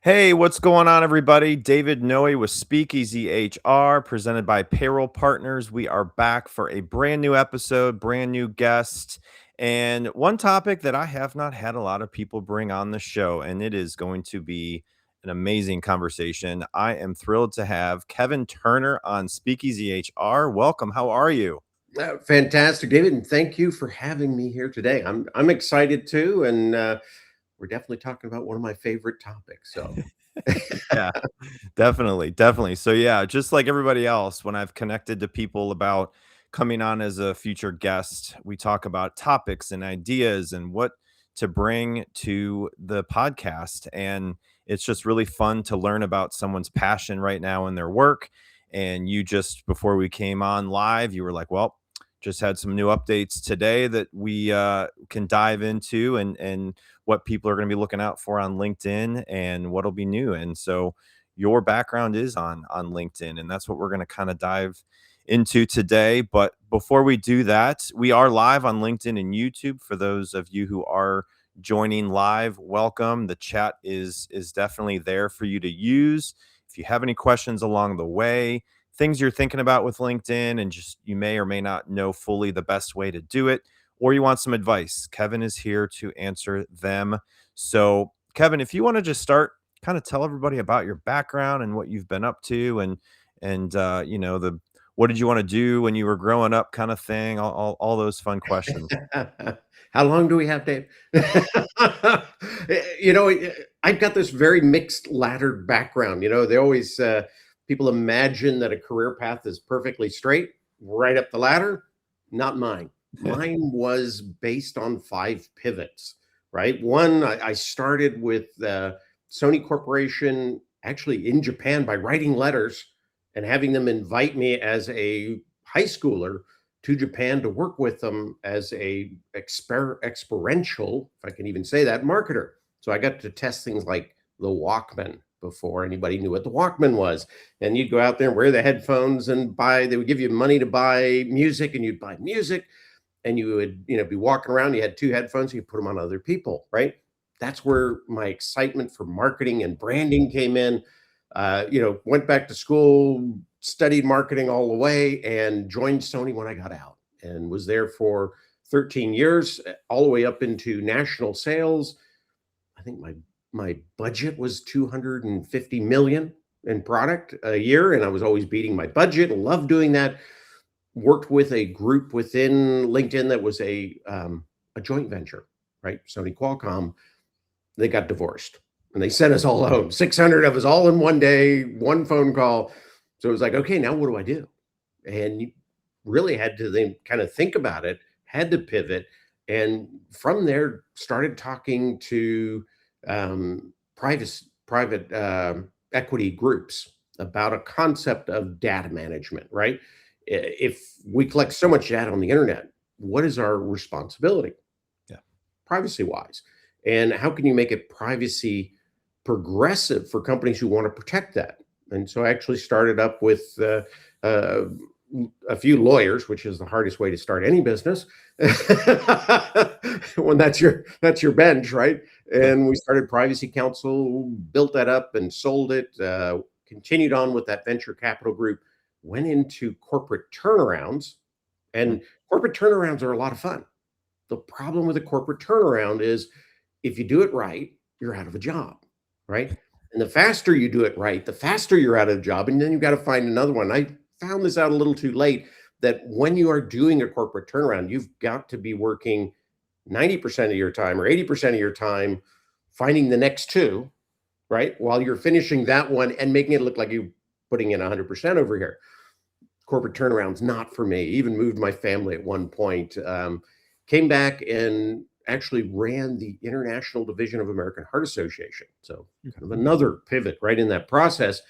Hey, what's going on, everybody? David Noe with Speakeasy HR, presented by Payroll Partners. We are back for a brand new episode, brand new guest, and one topic that I have not had a lot of people bring on the show, and it is going to be an amazing conversation. I am thrilled to have Kevin Turner on Speakeasy HR. Welcome. How are you? Fantastic, David, and thank you for having me here today. I'm excited too, and we're definitely talking about one of my favorite topics. So, Yeah, definitely, definitely. So yeah, just like everybody else, when I've connected to people about coming on as a future guest, we talk about topics and ideas and what to bring to the podcast. And it's just really fun to learn about someone's passion right now in their work. And you just before we came on live, you were like, well, just had some new updates today that we can dive into and what people are going to be looking out for on LinkedIn and what'll be new. And so your background is on LinkedIn, and that's what we're going to kind of dive into today. But before we do that, we are live on LinkedIn and YouTube. For those of you who are joining live, welcome. The chat is definitely there for you to use. If you have any questions along the way, things you're thinking about with LinkedIn, and just you may or may not know fully the best way to do it, or you want some advice, Kevin is here to answer them. So, Kevin, if you want to just start, kind of tell everybody about your background and what you've been up to, and the what did you want to do when you were growing up, kind of thing, all those fun questions. how long do we have, Dave? you know, I've got this very mixed laddered background. They always people imagine that a career path is perfectly straight, right up the ladder. Not mine. Mine was based on 5 pivots, right? One, I started with Sony Corporation, actually in Japan, by writing letters and having them invite me as a high schooler to Japan to work with them as a experiential, if I can even say that, marketer. So I got to test things like the Walkman before anybody knew what the Walkman was. And you'd go out there and wear the headphones and they would give you money to buy music, and you'd buy music, and you would, be walking around, you had 2 headphones, you put them on other people, right? That's where my excitement for marketing and branding came in. Went back to school, studied marketing all the way, and joined Sony when I got out, and was there for 13 years, all the way up into national sales. I think my budget was 250 million in product a year, and I was always beating my budget. Loved doing that. Worked with a group within LinkedIn that was a joint venture, right? Sony Qualcomm. They got divorced, and they sent us all home. 600 of us all in one day, one phone call. So it was like, okay, now what do I do? And you really had to then kind of think about it, had to pivot, and from there started talking to private equity groups about a concept of data management, right? If we collect so much data on the internet, what is our responsibility, Yeah. privacy wise? And how can you make it privacy progressive for companies who want to protect that? And so I actually started up with uh, a few lawyers, which is the hardest way to start any business when that's your bench, right? And we started Privacy Council, built that up and sold it. Continued on with that venture capital group, went into corporate turnarounds, Mm. and corporate turnarounds are a lot of fun. The problem with a corporate turnaround is if you do it right, you're out of a job, right? And the faster you do it right, the faster you're out of a job, and then you've got to find another one. I found this out a little too late, that when you are doing a corporate turnaround, you've got to be working 90% of your time or 80% of your time finding the next two, right? While you're finishing that one and making it look like you're putting in 100% over here. Corporate turnarounds, not for me. Even moved my family at one point. Came back and actually ran the international division of American Heart Association. So kind of another pivot right in that process.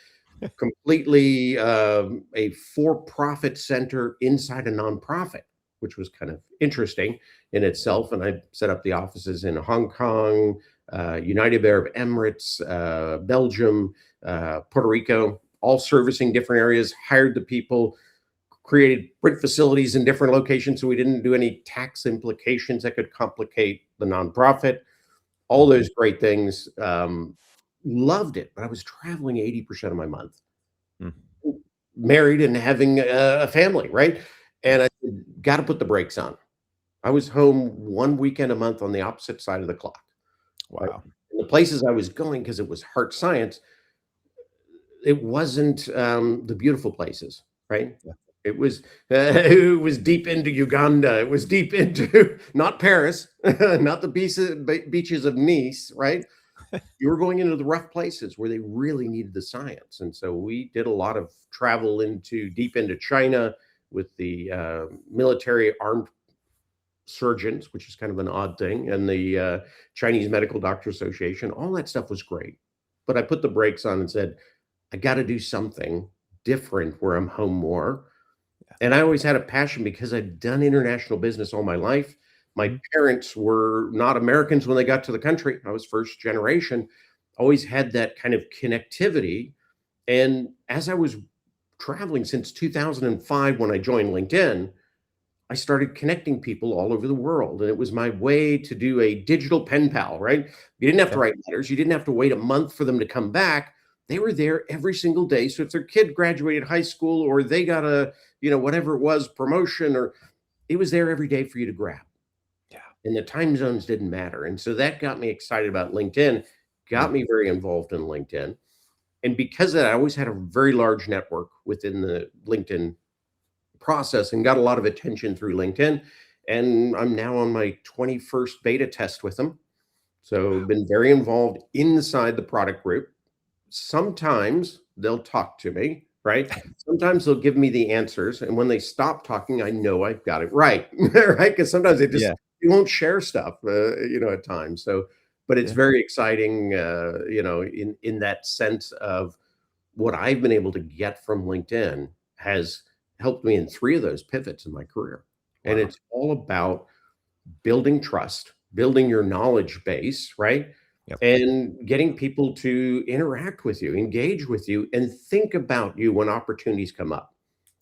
Completely a for-profit center inside a nonprofit, which was kind of interesting in itself. And I set up the offices in Hong Kong, United Arab Emirates, Belgium, Puerto Rico, all servicing different areas. Hired the people, created print facilities in different locations so we didn't do any tax implications that could complicate the nonprofit. All those great things. loved it, but I was traveling 80% of my month, Mm, married and having a family, right? yeah. And I said, "Gotta put the brakes on." I was home 1 weekend a month on the opposite side of the clock, right? Wow. And the places I was going, because it was heart science, it wasn't, the beautiful places, right? Yeah. It was, it was deep into Uganda, it was deep into not Paris, not the beaches of Nice, right? You were going into the rough places where they really needed the science, and so we did a lot of travel into deep into China with the, military armed surgeons, which is kind of an odd thing, and the, Chinese Medical Doctor Association. All that stuff was great, but I put the brakes on and said, "I gotta do something different where I'm home more." Yeah. And I always had a passion because I've done international business all my life. My Mhm. parents were not Americans when they got to the country. I was first generation. Always had that kind of connectivity. And as I was traveling since 2005 when I joined LinkedIn, I started connecting people all over the world. And it was my way to do a digital pen pal, right? You didn't have to Yeah. write letters. You didn't have to wait a month for them to come back. They were there every single day. So if their kid graduated high school or they got a, whatever it was, promotion, or it was there every day for you to grab. Yeah. And the time zones didn't matter. And so that got me excited about LinkedIn, Mm, got me very involved in LinkedIn. And because of that, I always had a very large network within the LinkedIn process and got a lot of attention through LinkedIn. And I'm now on my 21st beta test with them. So wow. been very involved inside the product group. Sometimes they'll talk to me, right? Sometimes they'll give me the answers. And when they stop talking, I know I've got it right, right? Because sometimes Yeah. they won't share stuff, at times. So, but it's Yeah. very exciting, in that sense of what I've been able to get from LinkedIn has helped me in 3 of those pivots in my career. And Wow. it's all about building trust, building your knowledge base, right? Yep. And getting people to interact with you, engage with you, and think about you when opportunities come up.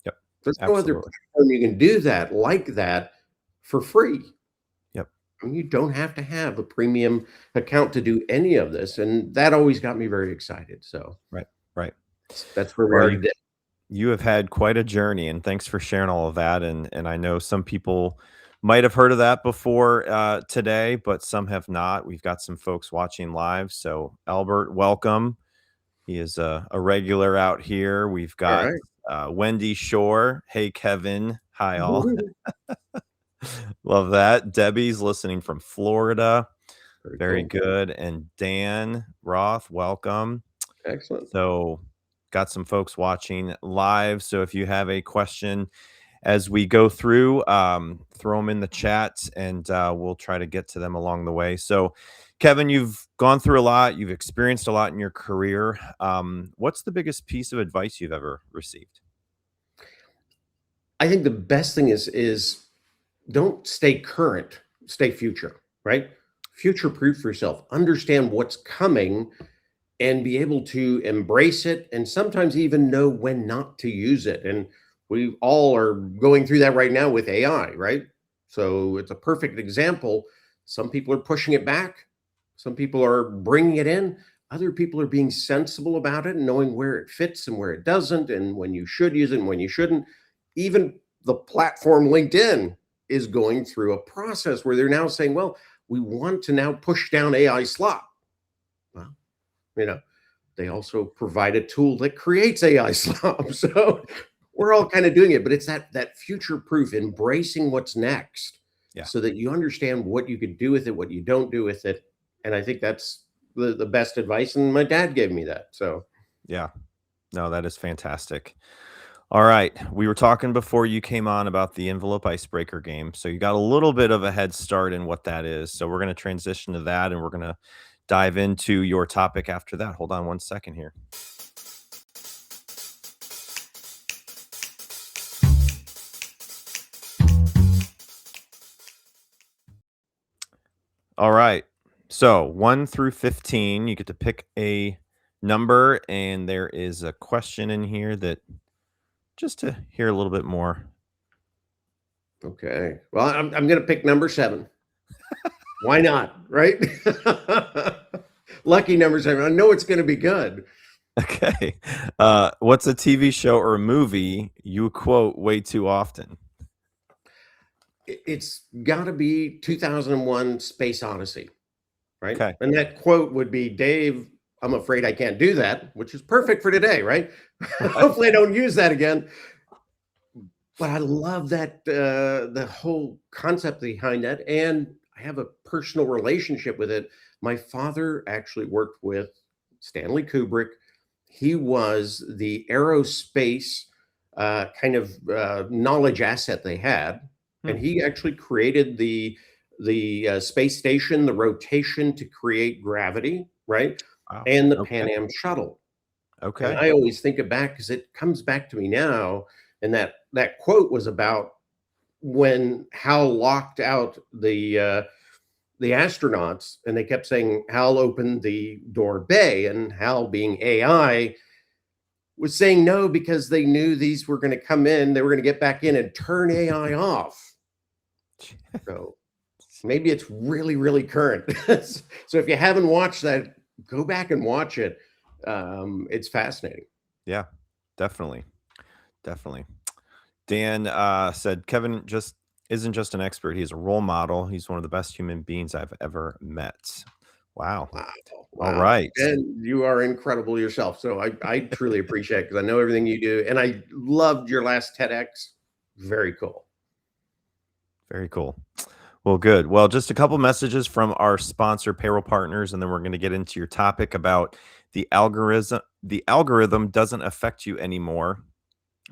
Yep. There's no other Absolutely. platform you can do that like that for free. Yep. I mean, you don't have to have a premium account to do any of this. And that always got me very excited. So Right. Right. that's where we Well, are you today. you have had quite a journey, and thanks for sharing all of that. And I know some people might have heard of that before today, but some have not. We've got some folks watching live. So Albert, welcome. He is a regular out here. We've All got right. Wendy Shore. Hey, Kevin. Hi, all. Love that. Debbie's listening from Florida. Very Very cool. good. And Dan Roth, welcome. Excellent. So, got some folks watching live. So, if you have a question as we go through, throw them in the chat and we'll try to get to them along the way. So, Kevin, you've gone through a lot, you've experienced a lot in your career. What's the biggest piece of advice you've ever received? I think the best thing is don't stay current, stay future, right? Future proof yourself. Understand what's coming and be able to embrace it and sometimes even know when not to use it. And we all are going through that right now with AI, right? So it's a perfect example. Some people are pushing it back, some people are bringing it in, other people are being sensible about it and knowing where it fits and where it doesn't, and when you should use it and when you shouldn't. Even the platform LinkedIn is going through a process where they're now saying, well, we want to now push down AI slop. Well, you know, they also provide a tool that creates AI slop. So we're all kind of doing it, but it's that future proof, embracing what's next, Yeah. so that you understand what you could do with it, what you don't do with it. And I think that's the best advice. And my dad gave me that. So Yeah. No, that is fantastic. All right. We were talking before you came on about the envelope icebreaker game. So you got a little bit of a head start in what that is. So we're going to transition to that and we're going to dive into your topic after that. Hold on one second here. All right. So 1 through 15, you get to pick a number, and there is a question in here that just to hear a little bit more. okay. Well, I'm gonna pick number 7. Why not? Right? lucky numbers. I know it's going to be good. Okay. What's a TV show or a movie you quote way too often? It's got to be 2001 Space Odyssey, right? Okay. And that quote would be, Dave, I'm afraid I can't do that, which is perfect for today, right? Right. Hopefully I don't use that again. But I love that the whole concept behind that, and I have a personal relationship with it. My father actually worked with Stanley Kubrick. He was the aerospace kind of knowledge asset they had, Hmm. and he actually created the space station, the rotation to create gravity, right, Wow. and the Pan Okay. Am shuttle. And Okay. I always think it back because it comes back to me now. And that quote was about when Hal locked out the astronauts, and they kept saying Hal opened the door bay, and Hal, being AI, was saying no because they knew these were going to come in, they were going to get back in and turn AI off. So maybe it's really, really current. So if you haven't watched that, go back and watch it. It's fascinating. Yeah, definitely. Definitely. Dan said Kevin just isn't just an expert. He's a role model. He's one of the best human beings I've ever met. Wow. Wow, All wow, right. and you are incredible yourself, so I truly appreciate it because I know everything you do, and I loved your last TEDx. Very cool. Very cool. Well, good. Well, just a couple messages from our sponsor, Payroll Partners, and then we're going to get into your topic about the algorithm. The algorithm doesn't affect you anymore,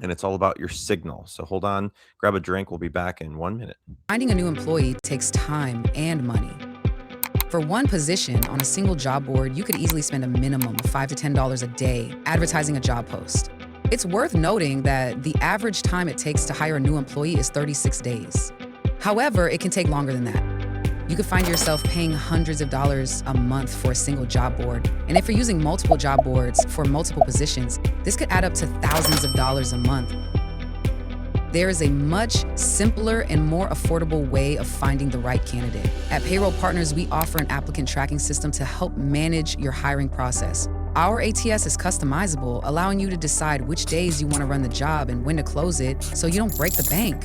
and it's all about your signal. So hold on, grab a drink. We'll be back in 1 minute. Finding a new employee takes time and money. For one position on a single job board, you could easily spend a minimum of $5 to $10 a day advertising a job post. It's worth noting that the average time it takes to hire a new employee is 36 days. However, it can take longer than that. You could find yourself paying hundreds of dollars a month for a single job board. And if you're using multiple job boards for multiple positions, this could add up to thousands of dollars a month. There is a much simpler and more affordable way of finding the right candidate. At Payroll Partners, we offer an applicant tracking system to help manage your hiring process. Our ATS is customizable, allowing you to decide which days you want to run the job and when to close it so you don't break the bank.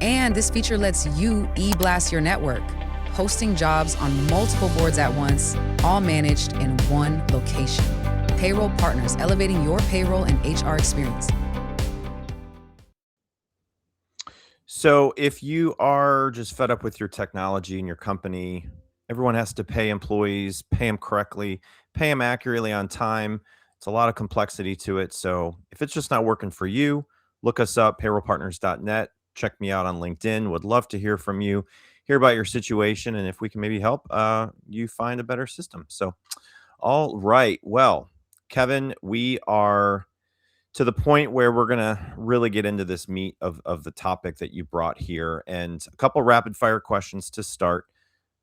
And this feature lets you e-blast your network, posting jobs on multiple boards at once, all managed in one location. Payroll Partners, elevating your payroll and HR experience. So, if you are just fed up with your technology and your company, everyone has to pay employees, pay them correctly, pay them accurately on time. It's a lot of complexity to it. So, if it's just not working for you, look us up, payrollpartners.net. Check me out on LinkedIn. Would love to hear from you, hear about your situation, and if we can maybe help you find a better system. So, all right. Well, Kevin, we are to the point where we're going to really get into this meat of the topic that you brought here, and a couple rapid fire questions to start.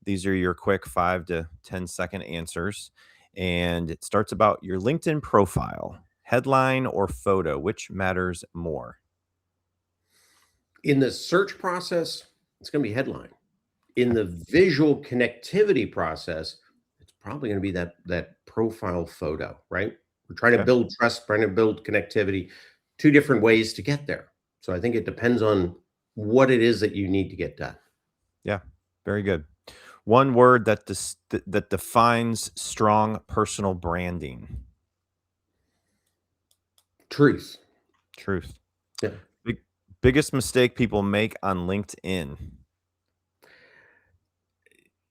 These are your quick 5 to 10 second answers, and it starts about your LinkedIn profile. Headline or photo, which matters more? In the search process, it's going to be headline. In the visual connectivity process, it's probably going to be that profile photo, right? We're trying to Okay. build trust, trying to build connectivity, two different ways to get there. So I think it depends on what it is that you need to get done. Yeah, very good. One word that defines strong personal branding. Truth. Truth. Yeah. Big, biggest mistake people make on LinkedIn.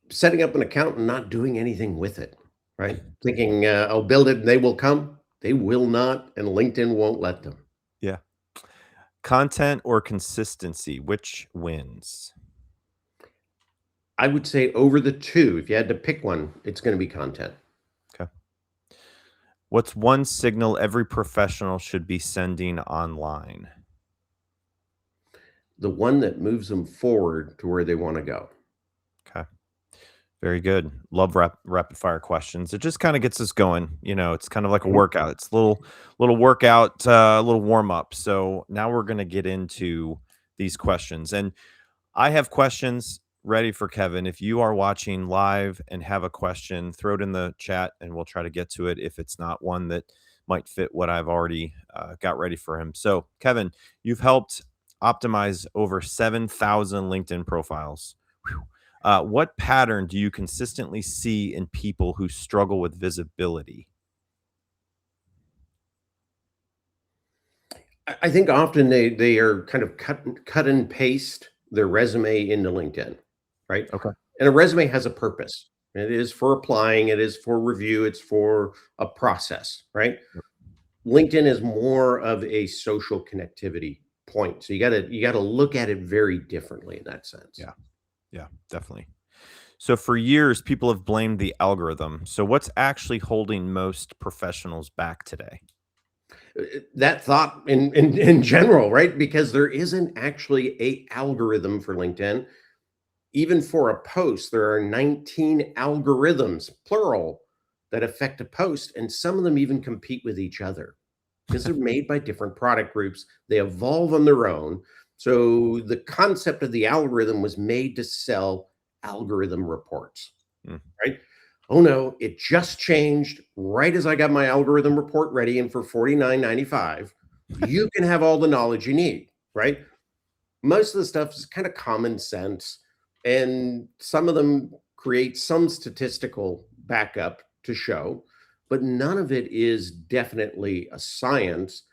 Setting up an account and not doing anything with it, right? Thinking, I'll build it and they will come. They will not, and LinkedIn won't let them. Yeah. Content or consistency, which wins? I would say over the two, if you had to pick one, it's going to be content. Okay. What's one signal every professional should be sending online? The one that moves them forward to where they want to go. Okay. Very good. Love rapid fire questions. It just kind of gets us going. It's kind of like a Mhm. workout. It's a little workout, a little warm up. So now we're going to get into these questions. And I have questions. ready for Kevin. If you are watching live and have a question, throw it in the chat and we'll try to get to it if it's not one that might fit what I've already got ready for him. So, Kevin, you've helped optimize over 7,000 LinkedIn profiles. Whew. What pattern do you consistently see in people who struggle with visibility? I think often they are kind of cut and paste their resume into LinkedIn, right? Okay. And a resume has a purpose. It is for applying, it is for review, it's for a process, right? LinkedIn is more of a social connectivity point. So you gotta look at it very differently in that sense. Yeah. Yeah, definitely. So for years, people have blamed the algorithm. So what's actually holding most professionals back today? That thought in general, right? Because there isn't actually a algorithm for LinkedIn. Even for a post, there are 19 algorithms, plural, that affect a post, and some of them even compete with each other because they're made by different product groups. They evolve on their own. So the concept of the algorithm was made to sell algorithm reports, Mm. right? Oh no, it just changed right as I got my algorithm report ready. And for $49.95, you can have all the knowledge you need, right? Most of the stuff is kind of common sense, and some of them create some statistical backup to show, but none of it is definitely a science.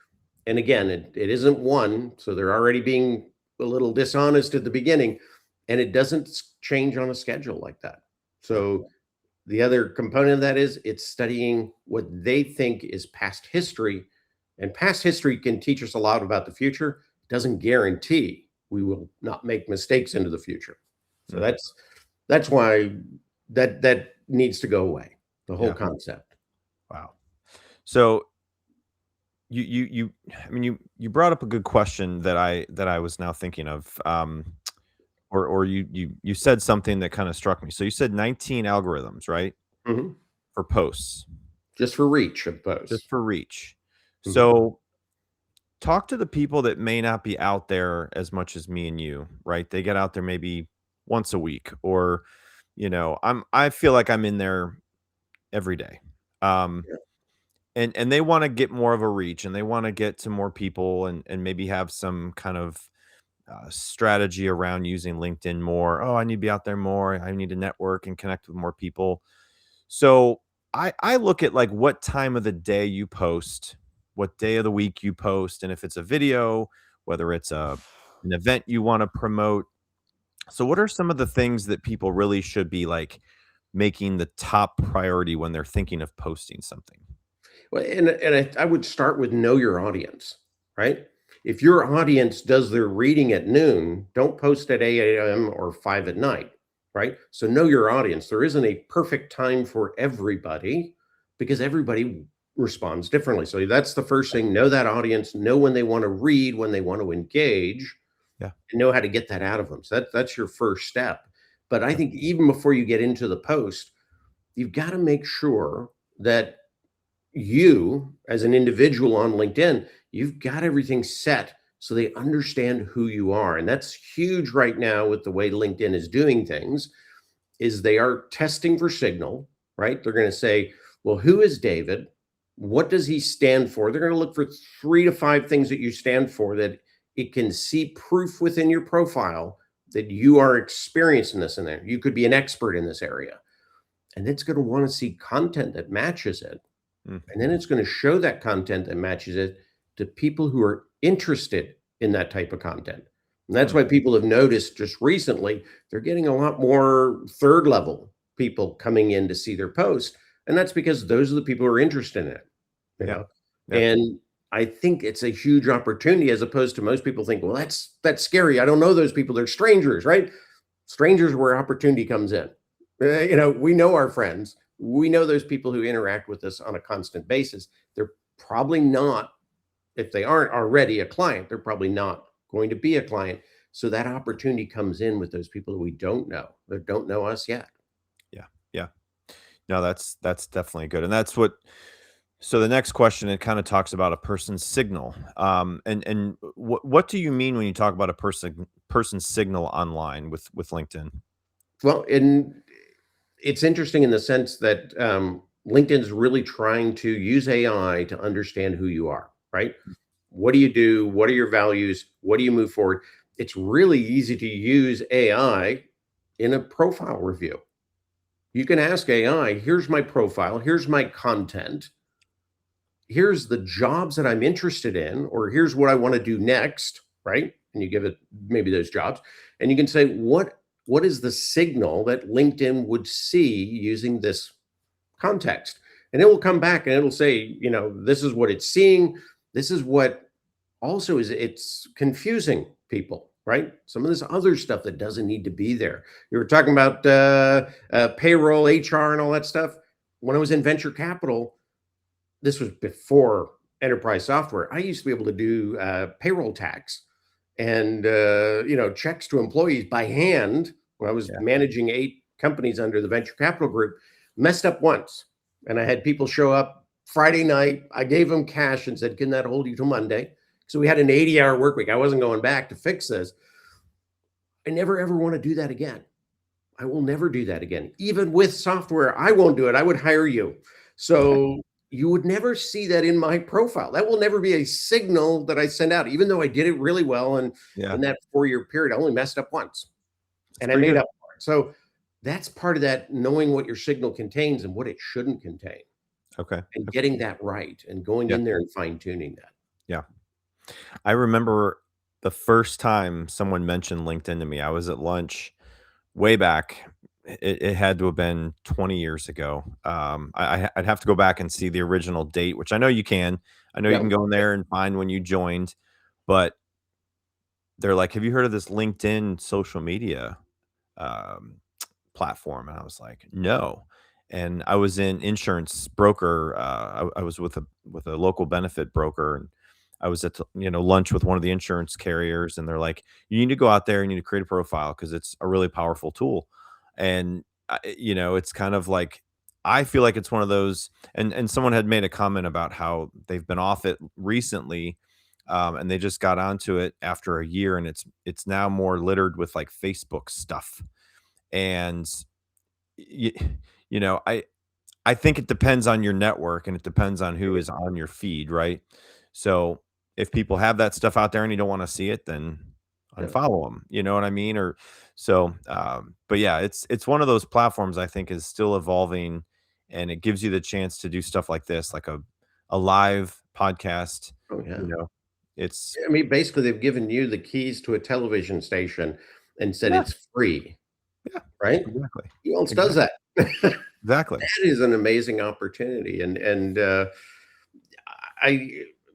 And again, it isn't one, so they're already being a little dishonest at the beginning, and it doesn't change on a schedule like that. Yeah. So the other component of that is it's studying what they think is past history, and past history can teach us a lot about the future. It doesn't guarantee we will not make mistakes into the future. So Mm. that's why that needs to go away. The whole Yeah. concept. Wow. So you I mean you brought up a good question that I was now thinking of. Or you said something that kind of struck me. So you said 19 algorithms, right? Mhm. For posts, Just for reach of just posts. for reach. Mhm. So talk to the people that may not be out there as much as me and you, right? They get out there maybe once a week or I feel like I'm in there every day. Um Yeah. and they want to get more of a reach and they want to get to more people and maybe have some kind of strategy around using LinkedIn more. Oh, I need to be out there more. I need to network and connect with more people. So I look at like what time of the day you post, what day of the week you post, and if it's a video, whether it's an event you want to promote. So what are some of the things that people really should be like making the top priority when they're thinking of posting something? Well, and I would start with know your audience, right? If your audience does their reading at noon, don't post at 8 a.m. or 5 at night, right? So know your audience. There isn't a perfect time for everybody because everybody responds differently. So that's the first thing. Know that audience, know when they want to read, when they want to engage, Yeah. and know how to get that out of them. So that's your first step. But I Okay. think even before you get into the post, you've got to make sure that you as an individual on LinkedIn, you've got everything set so they understand who you are. And that's huge right now with the way LinkedIn is doing things is they are testing for signal, right? They're going to say, well, who is David? What does he stand for? They're going to look for 3 to 5 things that you stand for that it can see proof within your profile that you are experiencing this in there. You could be an expert in this area. And it's going to want to see content that matches it, Mm. and then it's going to show that content that matches it to people who are interested in that type of content. And that's Mm. why people have noticed just recently, they're getting a lot more third level people coming in to see their post. And that's because those are the people who are interested in it, you Yeah. know? Yeah. And I think it's a huge opportunity as opposed to most people think, well, that's scary. I don't know those people. They're strangers, right? Strangers are where opportunity comes in. We know our friends. We know those people who interact with us on a constant basis. They're probably not, if they aren't already a client, they're probably not going to be a client. So that opportunity comes in with those people that we don't know, that don't know us yet. Yeah. Yeah. No, that's definitely good. And that's what so the next question, it kind of talks about a person's signal. And what do you mean when you talk about a person's signal online with LinkedIn? Well, and it's interesting in the sense that LinkedIn's really trying to use AI to understand who you are, right? What do you do? What are your values? What do you move forward? It's really easy to use AI in a profile review. You can ask AI, here's my profile, here's my content, here's the jobs that I'm interested in, or here's what I want to do next, right? And you give it maybe those jobs, and you can say, what is the signal that LinkedIn would see using this context? And it will come back and it'll say, this is what it's seeing. This is what also is it's confusing people, right? Some of this other stuff that doesn't need to be there. You were talking about payroll, HR, and all that stuff. When I was in venture capital, this was before enterprise software. I used to be able to do payroll tax and checks to employees by hand when I was Yeah. managing 8 companies under the venture capital group. Messed up once, and I had people show up Friday night. I gave them cash and said, "Can that hold you till Monday?" So we had an 80-hour work week. I wasn't going back to fix this. I never ever want to do that again. I will never do that again. Even with software, I won't do it. I would hire you. So you would never see that in my profile. That will never be a signal that I send out, even though I did it really well. And Yeah. in that 4-year period, I only messed up once It's and I pretty made good. up for it. So that's part of that knowing what your signal contains and what it shouldn't contain Okay. and Okay. getting that right and going Yeah. in there and fine tuning that. Yeah. I remember the first time someone mentioned LinkedIn to me, I was at lunch way back. It had to have been 20 years ago. I'd have to go back and see the original date, which I know you can. I know you Yeah. can go in there and find when you joined, but they're like, "Have you heard of this LinkedIn social media um, platform?" And I was like, "No." And I was in insurance broker. I was with a local benefit broker, and I was at lunch with one of the insurance carriers, and they're like, "You need to go out there. You need to create a profile because it's a really powerful tool." And it's kind of like I feel like it's one of those. And someone had made a comment about how they've been off it recently, and they just got onto it after a year, and it's now more littered with like Facebook stuff. And y I think it depends on your network and it depends on who is on your feed, right? So, if people have that stuff out there and you don't wanna see it, then Yeah. unfollow them. You know what I mean? Or so, but yeah, it's one of those platforms I think is still evolving, and it gives you the chance to do stuff like this, like a live podcast, Oh, yeah. you know? It's I mean, basically, they've given you the keys to a television station and said yeah, it's free, yeah, right? exactly, Who else does exactly, that? That exactly. is an amazing opportunity, and I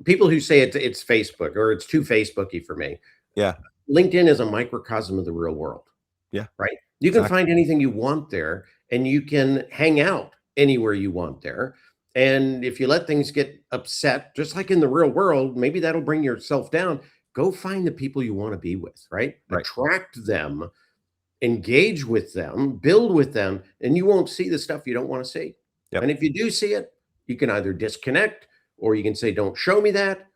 people who say it's Facebook or it's too Facebooky for me. Yeah, LinkedIn is a microcosm of the real world, yeah, right? You can exactly, find anything you want there, and you can hang out anywhere you want there. And if you let things get upset, just like in the real world, maybe that'll bring yourself down. Go find the people you want to be with, right? right. Attract them, engage with them, build with them, and you won't see the stuff you don't want to see. Yep, And if you do see it, you can either disconnect or you can say, don't show me that.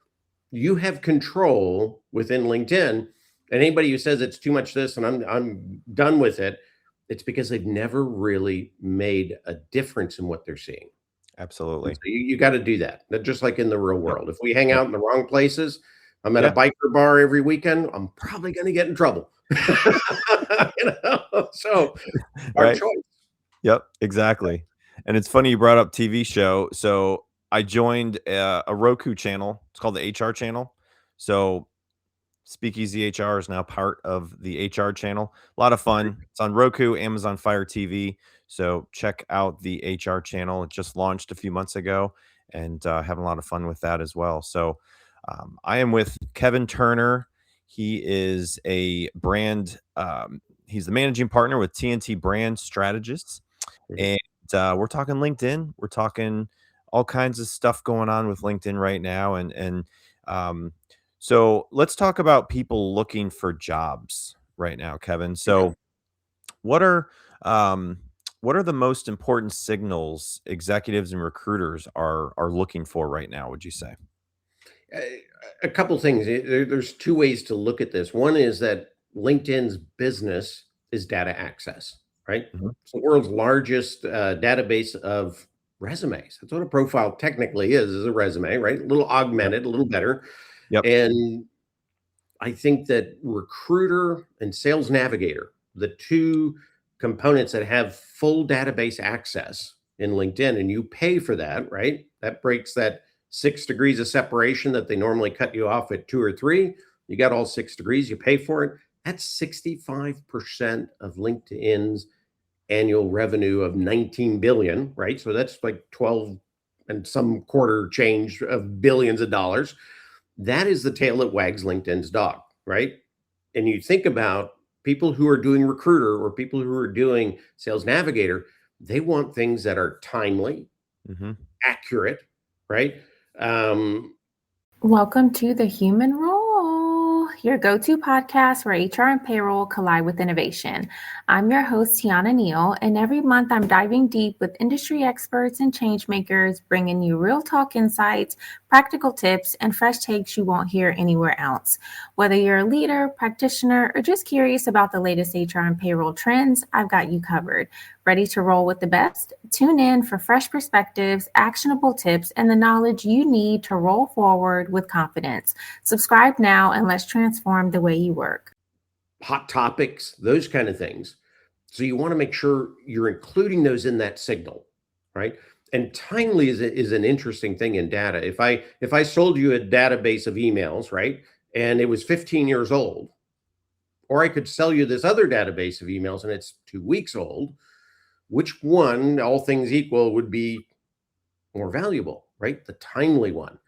You have control within LinkedIn. And anybody who says it's too much this and I'm done with it, it's because they've never really made a difference in what they're seeing. And absolutely. so you got to do that. Just like in the real Yep, world. If we hang yep. out in the wrong places, I'm at a Yeah, biker bar every weekend, I'm probably going to get in trouble. So our right. choice. Yep, exactly. And it's funny you brought up TV show. So I joined a Roku channel. It's called the HR channel. So Speakeasy HR is now part of the HR channel. A lot of fun. It's on Roku, Amazon Fire TV. So check out the HR channel. It just launched a few months ago, and having a lot of fun with that as well. So I am with Kevin Turner. He is a brand. He's the managing partner with TNT Brand Strategists, Mhm. and we're talking LinkedIn. We're talking all kinds of stuff going on with LinkedIn right now, and um, so let's talk about people looking for jobs right now, Kevin. Okay. So what are um, what are the most important signals executives and recruiters are looking for right now? Would you say? A a couple things. There's two ways to look at this. One is that LinkedIn's business is data access. right? Mhm. It's the world's largest database of resumes. That's what a profile technically is a resume, right? A little Yep. augmented, a little better. Yep. And I think that recruiter and sales navigator, the two components that have full database access in LinkedIn, and you pay for that, right? That breaks that 6 degrees of separation that they normally cut you off at 2 or 3. You got all 6 degrees, you pay for it. That's 65% of LinkedIn's annual revenue of 19 billion, right? So that's like 12 and some quarter change of billions of dollars. That is the tail that wags LinkedIn's dog, right? And you think about people who are doing recruiter or people who are doing sales navigator, they want things that are timely, Mhm. accurate, right? Um, Welcome to The Human Role, your go to podcast where HR and payroll collide with innovation. I'm your host, Tiana Neal, and every month I'm diving deep with industry experts and change makers, bringing you real talk insights, practical tips, and fresh takes you won't hear anywhere else. Whether you're a leader, practitioner, or just curious about the latest HR and payroll trends, I've got you covered. Ready to roll with the best? Tune in for fresh perspectives, actionable tips, and the knowledge you need to roll forward with confidence. Subscribe now and let's transform the way you work. hot topics, those kind of things. So you want to make sure you're including those in that signal, right? And timely is an interesting thing in data. If I sold you a database of emails, right, and it was 15 years old, or I could sell you this other database of emails and it's 2 weeks old, which one, all things equal, would be more valuable, right? The timely one.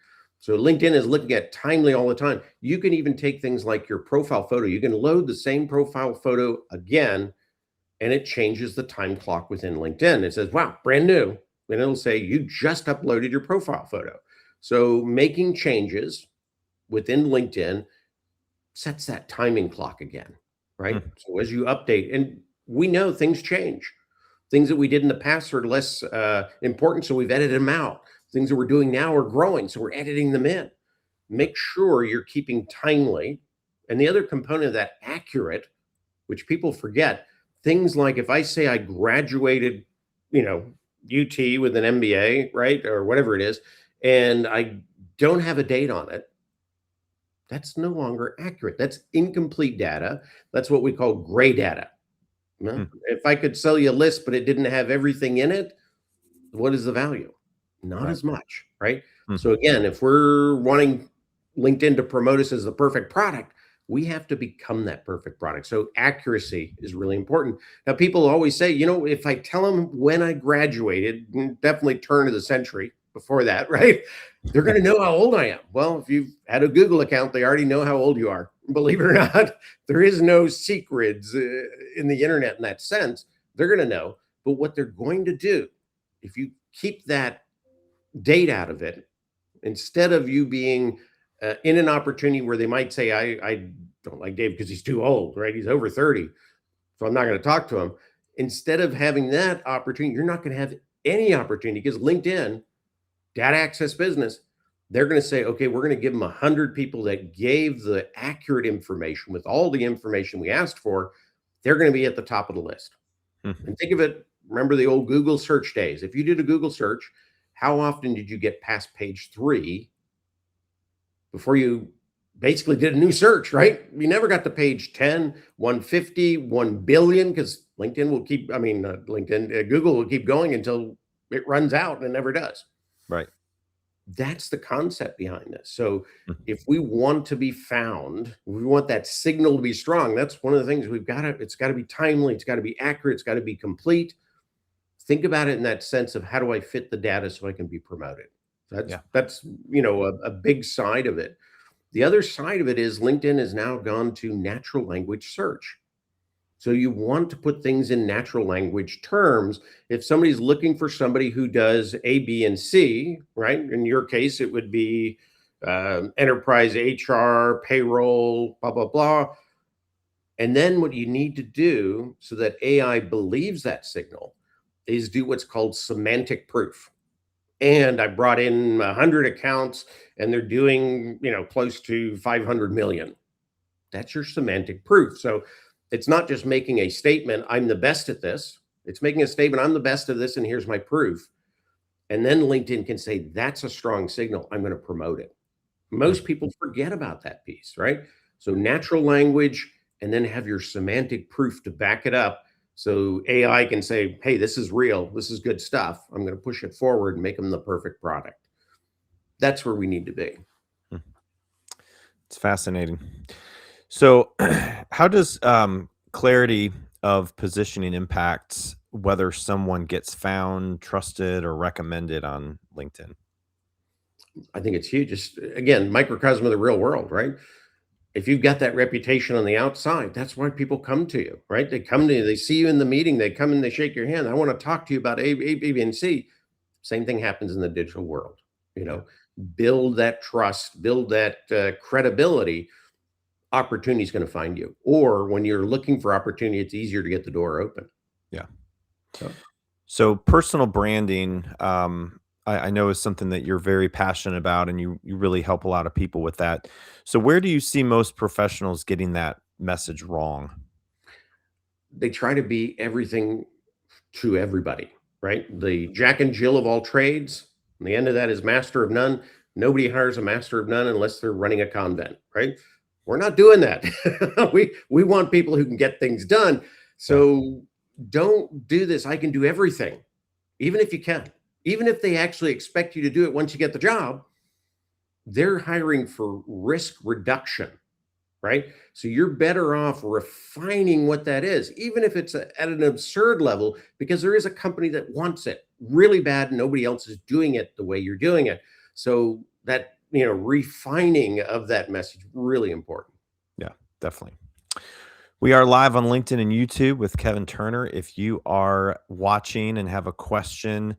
So LinkedIn is looking at timely all the time. You can even take things like your profile photo. You can load the same profile photo again, and it changes the time clock within LinkedIn. It says, wow, brand new. And it'll say, you just uploaded your profile photo. So making changes within LinkedIn sets that timing clock again, right? Mm. So as you update, and we know things change. Things that we did in the past are less important, so we've edited them out. Things that we're doing now are growing, so we're editing them in. Make sure you're keeping timely. And the other component of that, accurate, which people forget, things like if I say I graduated, you know, UT with an MBA, right, or whatever it is, and I don't have a date on it, that's no longer accurate. That's incomplete data. That's what we call gray data. Well, Mm. if I could sell you a list, but it didn't have everything in it, what is the value? Not Right. as much, right? Mm. So again, if we're wanting LinkedIn to promote us as the perfect product, we have to become that perfect product. So accuracy is really important. Now, people always say, you know, if I tell them when I graduated, definitely turn of the century before that, right? They're going to know how old I am. Well, if you've had a Google account, they already know how old you are. Believe it or not, there is no secrets in the internet in that sense. They're going to know. But what they're going to do, if you keep that date out of it, instead of you being in an opportunity where they might say, I don't like Dave because he's too old, right? He's over 30. So I'm not going to talk to him. Instead of having that opportunity, you're not going to have any opportunity because LinkedIn, data access business, they're going to say, okay, we're going to give them 100 people that gave the accurate information with all the information we asked for. They're going to be at the top of the list. Mhm. And think of it, remember the old Google search days. If you did a Google search, how often did you get past page 3 before you basically did a new search, right? You never got to page 10, 150, 1 billion, because LinkedIn will keep, Google will keep going until it runs out and it never does. Right. That's the concept behind this. So Mhm. if we want to be found, we want that signal to be strong. That's one of the things it's got to be timely, it's got to be accurate, it's got to be complete. Think about it in that sense of how do I fit the data so I can be promoted? Yeah. That's a big side of it. The other side of it is LinkedIn has now gone to natural language search. So you want to put things in natural language terms. If somebody's looking for somebody who does A, B, and C, right? In your case, it would be enterprise HR, payroll, blah, blah, blah. And then what you need to do so that AI believes that signal is do what's called semantic proof. And I brought in 100 accounts and they're doing, close to 500 million. That's your semantic proof. So It's not just making a statement, I'm the best at this. It's making a statement, I'm the best at this, and here's my proof. And then LinkedIn can say, that's a strong signal. I'm going to promote it. Mm, Most people forget about that piece, right? So natural language, and then have your semantic proof to back it up. So AI can say, hey, this is real. This is good stuff. I'm going to push it forward and make them the perfect product. That's where we need to be. mm. It's fascinating. So, how does clarity of positioning impacts whether someone gets found, trusted, or recommended on LinkedIn? I think it's huge. Just again, microcosm of the real world, right? If you've got that reputation on the outside, that's why people come to you, right? They come to you, they see you in the meeting, they come and they shake your hand. I want to talk to you about A, B, and C. Same thing happens in the digital world. You Yeah, know, build that trust, build that credibility. Opportunity is going to find you. Or when you're looking for opportunity, it's easier to get the door open. yeah. So So, personal branding, I know is something that you're very passionate about, and you really help a lot of people with that. So, where do you see most professionals getting that message wrong? they try to be everything to everybody, right? The Jack and Jill of all trades. And the end of that is master of none. Nobody hires a master of none unless they're running a convent, right? We're not doing that. we want people who can get things done. Yeah, So don't do this. I can do everything, even if you can. Even if they actually expect you to do it once you get the job, they're hiring for risk reduction, right? So you're better off refining what that is, even if it's at an absurd level, because there is a company that wants it really bad and nobody else is doing it the way you're doing it. So that, refining of that message, really important. yeah, definitely. We are live on LinkedIn and YouTube with Kevin Turner. If you are watching and have a question,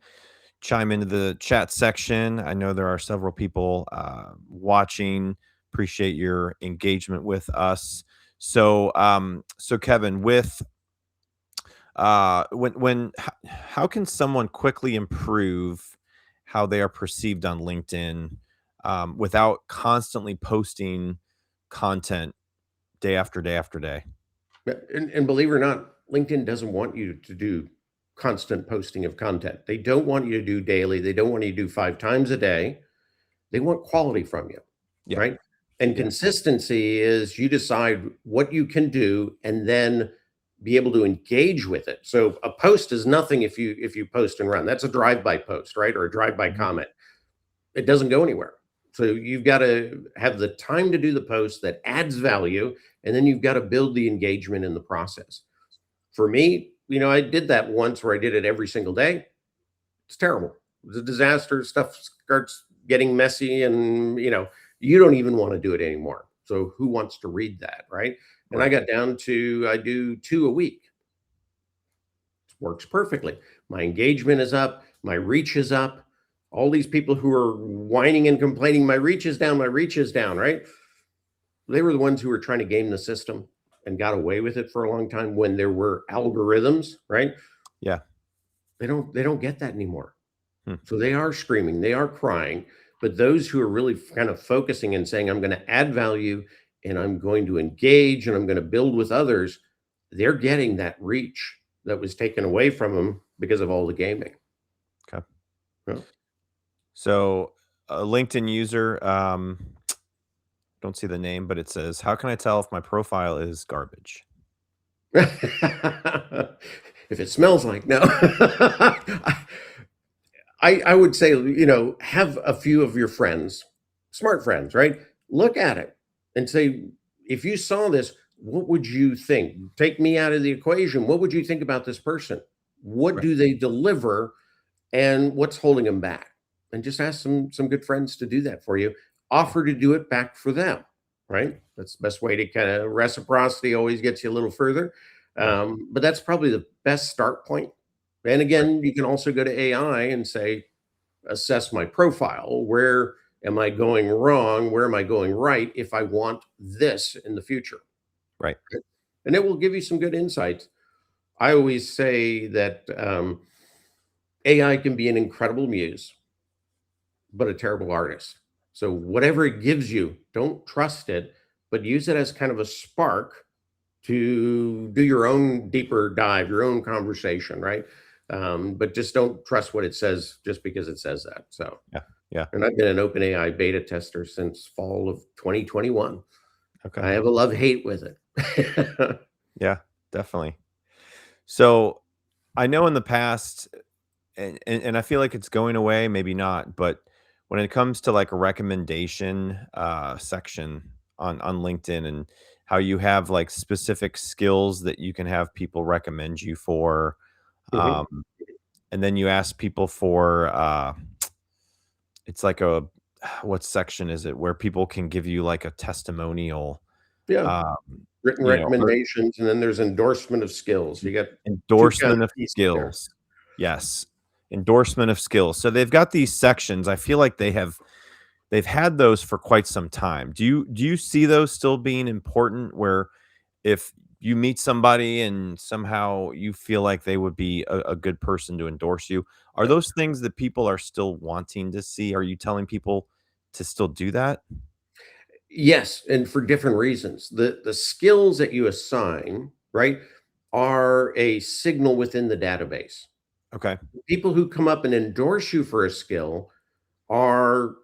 chime into the chat section. I know there are several people watching. Appreciate your engagement with us. So, so Kevin, with how can someone quickly improve how they are perceived on LinkedIn without constantly posting content day after day after day? And believe it or not, LinkedIn doesn't want you to do constant posting of content. They don't want you to do daily. They don't want you to do 5 times a day. They want quality from you, Yeah, right? And yeah, consistency is you decide what you can do and then be able to engage with it. So a post is nothing if you post and run. That's a drive-by post, right? Or a drive-by mhm, comment. It doesn't go anywhere. So you've got to have the time to do the post that adds value, and then you've got to build the engagement in the process. For me, I did that once where I did it every single day. It's terrible. It was a disaster. Stuff starts getting messy, and you don't even want to do it anymore. So who wants to read that, right? And I right, got down to I do 2 a week. It works perfectly. My engagement is up, my reach is up. All these people who are whining and complaining, my reach is down, right? They were the ones who were trying to game the system and got away with it for a long time when there were algorithms, right? yeah, They don't get that anymore. hmm, So they are screaming, they are crying, but those who are really kind of focusing and saying, I'm going to add value and I'm going to engage and I'm going to build with others, they're getting that reach that was taken away from them because of all the gaming. okay. Yeah. So a LinkedIn user, don't see the name, but it says, "How can I tell if my profile is garbage?" If it smells like no. I would say, have a few of your friends, smart friends, right? Look at it and say, if you saw this, what would you think? Take me out of the equation. What would you think about this person? What Right, do they deliver and what's holding them back? And just ask some good friends to do that for you. Offer to do it back for them, right? That's the best way to kind of reciprocity always gets you a little further. yeah, But that's probably the best start point. And right, again, you can also go to AI and say, assess my profile. Where am I going wrong? Where am I going right if I want this in the future? right, And it will give you some good insights. I always say that AI can be an incredible muse, but a terrible artist. So whatever it gives you, don't trust it, but use it as kind of a spark to do your own deeper dive, your own conversation, right? But just don't trust what it says just because it says that. So, Yeah. Yeah. and I've been an OpenAI beta tester since fall of 2021. I Okay. have a love-hate with it. Yeah, definitely. So I know in the past, and I feel like it's going away, maybe not, but when it comes to like a recommendation section on LinkedIn and how you have like specific skills that you can have people recommend you for, Mhm. um, and then you ask people for it's like a what section is it where people can give you like a testimonial, Yeah, um, written or recommendations, and then there's endorsement of skills. You got 2 kind endorsement of of pieces there. skills. Yes. Endorsement of skills. So they've got these sections. I feel like they've had those for quite some time. Do you see those still being important where if you meet somebody and somehow you feel like they would be a good person to endorse you, are Yep. those things that people are still wanting to see? Are you telling people to still do that? Yes, and for different reasons. The skills that you assign, right, are a signal within the database. Okay. People who come up and endorse you for a skill are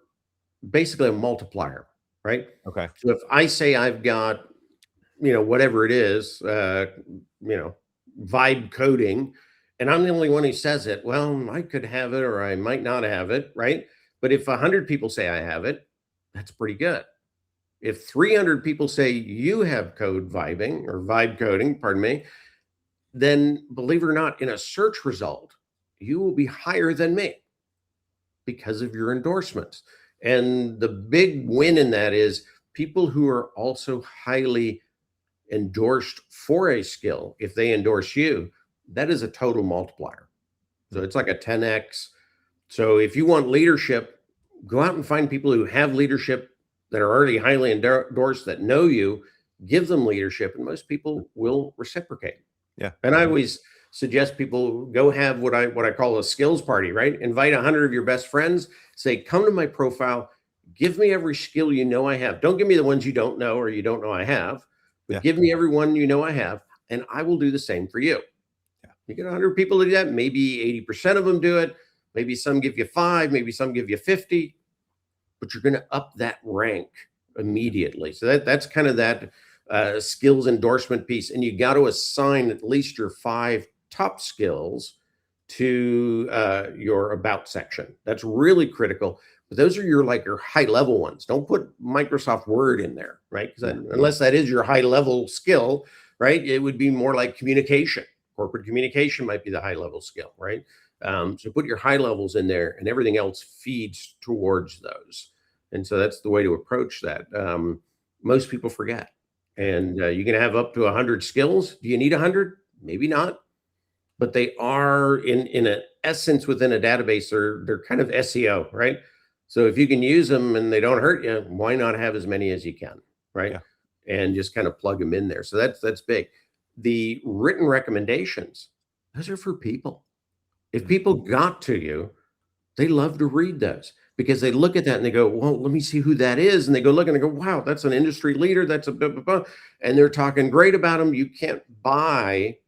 basically a multiplier, right? Okay. So if I say I've got, whatever it is, you know, vibe coding, and I'm the only one who says it, well, I could have it or I might not have it, right? But if 100 people say I have it, that's pretty good. If 300 people say you have code vibing or vibe coding, pardon me, then believe it or not, in a search result, you will be higher than me because of your endorsements. And the big win in that is people who are also highly endorsed for a skill, if they endorse you, that is a total multiplier. So Mm. it's like a 10x. So if you want leadership, go out and find people who have leadership that are already highly endorsed that know you, give them leadership, and most people will reciprocate. Yeah. And I always suggest people go have what I call a skills party, right? Invite 100 of your best friends, say, come to my profile, give me every skill you know I have. Don't give me the ones you don't know or you don't know I have, but Yeah. give me every one you know I have, and I will do the same for you. Yeah. You get 100 people to do that, maybe 80% of them do it. Maybe some give you 5, maybe some give you 50, but you're going to up that rank immediately. So that's kind of that skills endorsement piece. And you got to assign at least your 5 top skills to your about section. That's really critical. But those are your high level ones. Don't put Microsoft Word in there, right? Because Yeah. unless that is your high level skill, right, it would be more like communication. Corporate communication might be the high level skill, right? So put your high levels in there, and everything else feeds towards those. And so that's the way to approach that. Most people forget, and you can have up to 100 skills. Do you need 100? Maybe not, but they are in an essence within a database. They're kind of SEO, right? So if you can use them and they don't hurt you, why not have as many as you can, right? Yeah. And just kind of plug them in there. So that's big. The written recommendations, those are for people. If Mm. people got to you, they love to read those because they look at that and they go, well, let me see who that is. And they go look and they go, wow, that's an industry leader. That's a blah, blah, blah. And they're talking great about them. You can't buy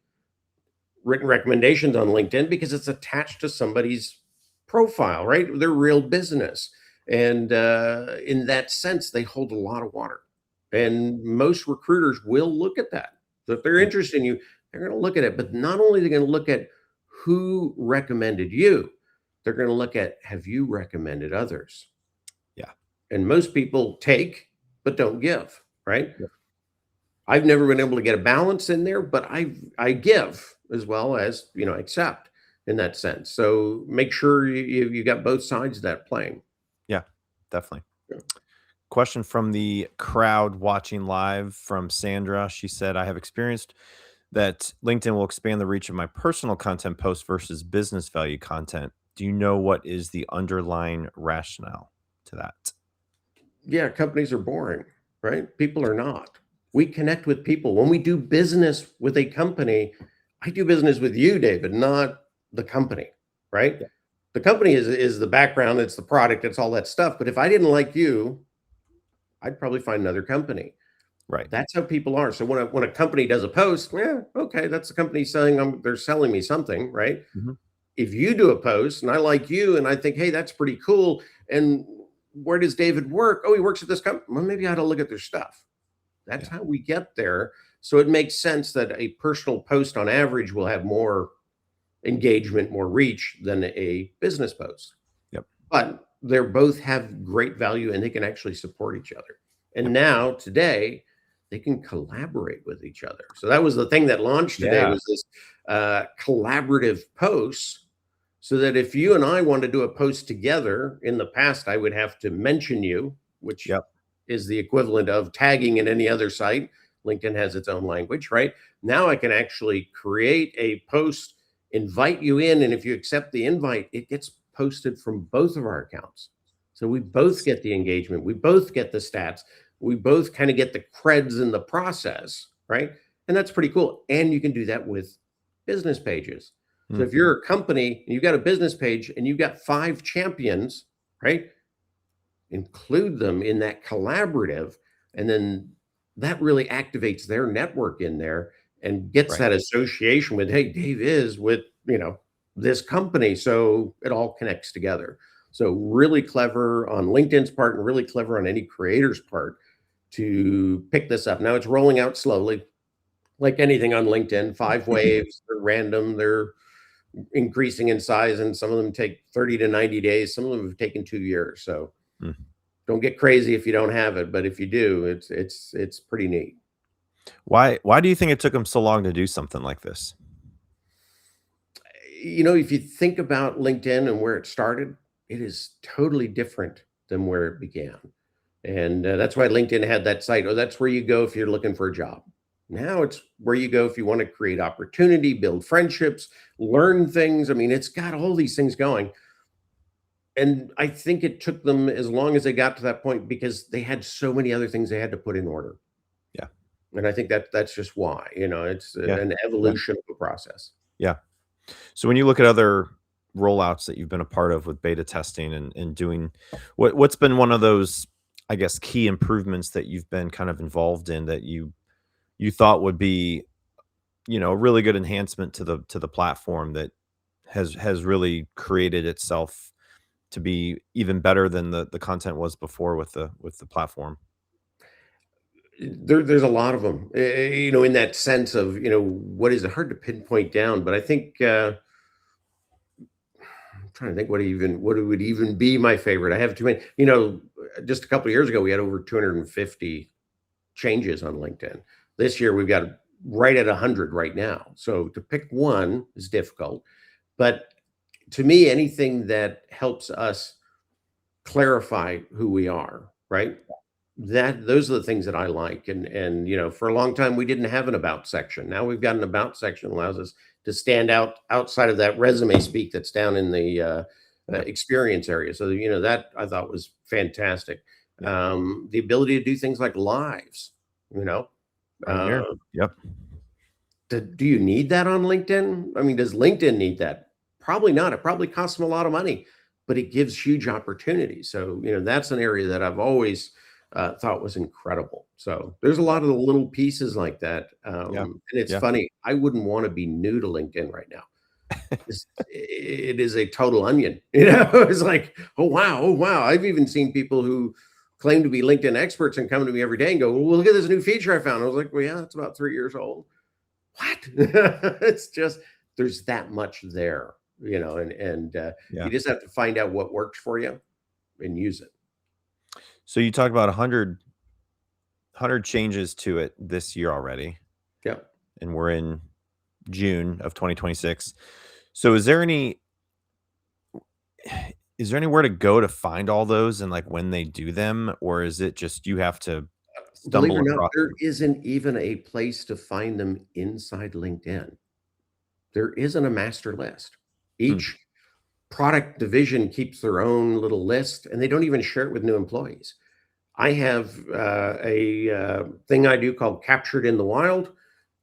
written recommendations on LinkedIn because it's attached to somebody's profile, right? They're real business. And in that sense, they hold a lot of water. And most recruiters will look at that. So if they're Yeah. interested in you, they're going to look at it. But not only are they going to look at who recommended you, they're going to look at have you recommended others? Yeah. And most people take, but don't give, right? Yeah. I've never been able to get a balance in there, but I give as well as accept in that sense. So make sure you got both sides of that playing. Yeah. Definitely. Yeah. Question from the crowd watching live from Sandra. She said, I have experienced that LinkedIn will expand the reach of my personal content posts versus business value content. Do you know what is the underlying rationale to that? Yeah, companies are boring, right? People are not. We connect with people. When we do business with a company, I do business with you, David, not the company, right? Yeah. The company is the background, it's the product, it's all that stuff. But if I didn't like you, I'd probably find another company. Right. That's how people are. So when a company does a post, yeah, okay, that's the company saying they're selling me something, right? Mhm. If you do a post and I like you and I think, hey, that's pretty cool. And where does David work? Oh, he works at this company. Well, maybe I ought to look at their stuff. That's Yeah. how we get there. So it makes sense that a personal post on average will have more engagement, more reach than a business post. Yep. But they both have great value and they can actually support each other. And Yep. now today, they can collaborate with each other. So that was the thing that launched today Yeah. was this collaborative posts. So that if you and I want to do a post together, in the past, I would have to mention you, which Yep. is the equivalent of tagging in any other site. LinkedIn has its own language, right? Now I can actually create a post, invite you in, and if you accept the invite, it gets posted from both of our accounts. So we both get the engagement, we both get the stats, we both kind of get the creds in the process, right? And that's pretty cool. And you can do that with business pages. So if Mhm. you're a company and you've got a business page and you've got 5 champions, right? Include them in that collaborative, and then that really activates their network in there and gets Right. that association with, hey, Dave is with, this company. So it all connects together. So really clever on LinkedIn's part and really clever on any creator's part to pick this up. Now it's rolling out slowly, like anything on LinkedIn, 5 waves, they're random, they're increasing in size, and some of them take 30 to 90 days. Some of them have taken 2 years. So Mhm. don't get crazy if you don't have it, but if you do, it's pretty neat. Why do you think it took them so long to do something like this? If you think about LinkedIn and where it started, it is totally different than where it began. And that's why LinkedIn had that site. Oh, that's where you go if you're looking for a job. Now it's where you go if you want to create opportunity, build friendships, learn things. I mean, it's got all these things going. And I think it took them as long as they got to that point because they had so many other things they had to put in order. Yeah. And I think that's just why, it's Yeah. an Yeah. evolution of a process. Yeah. So when you look at other rollouts that you've been a part of with beta testing and doing what's been one of those, I guess, key improvements that you've been kind of involved in that you thought would be, a really good enhancement to the platform that has really created itself to be even better than the content was before with the platform? There's a lot of them, in that sense of, what is it hard to pinpoint down, but I think, I'm trying to think what it would even be my favorite. I have too many, just a couple of years ago, we had over 250 changes on LinkedIn. This year, we've got right at 100 right now. So to pick one is difficult. But to me, anything that helps us clarify who we are, right? Those are the things that I like. And for a long time we didn't have an about section. Now we've got an about section, allows us to stand out outside of that resume speak that's down in the Yep. experience area. So that I thought was fantastic. Yep. The ability to do things like lives, Right uh, here. Yep. do you need that on LinkedIn? I mean, does LinkedIn need that? Probably not. It probably costs them a lot of money, but it gives huge opportunities. So, that's an area that I've always thought was incredible. So there's a lot of the little pieces like that. Yeah. And it's Yeah. funny. I wouldn't want to be new to LinkedIn right now. It is a total onion. It's like, oh, wow. Oh, wow. I've even seen people who claim to be LinkedIn experts and come to me every day and go, well, look at this new feature I found. I was like, well, yeah, it's about 3 years old. What? It's just there's that much there, and Yeah. you just have to find out what works for you and use it. So you talk about 100 changes to it this year already, Yeah. and we're in June of 2026. So is there anywhere to go to find all those and, like, when they do them, or is it just you have to Believe it stumble or not, across there them? isn't even a place to find them inside LinkedIn. There isn't a master list. Hmm. Each product division keeps their own little list, and they don't even share it with new employees. I have a thing I do called Captured in the Wild,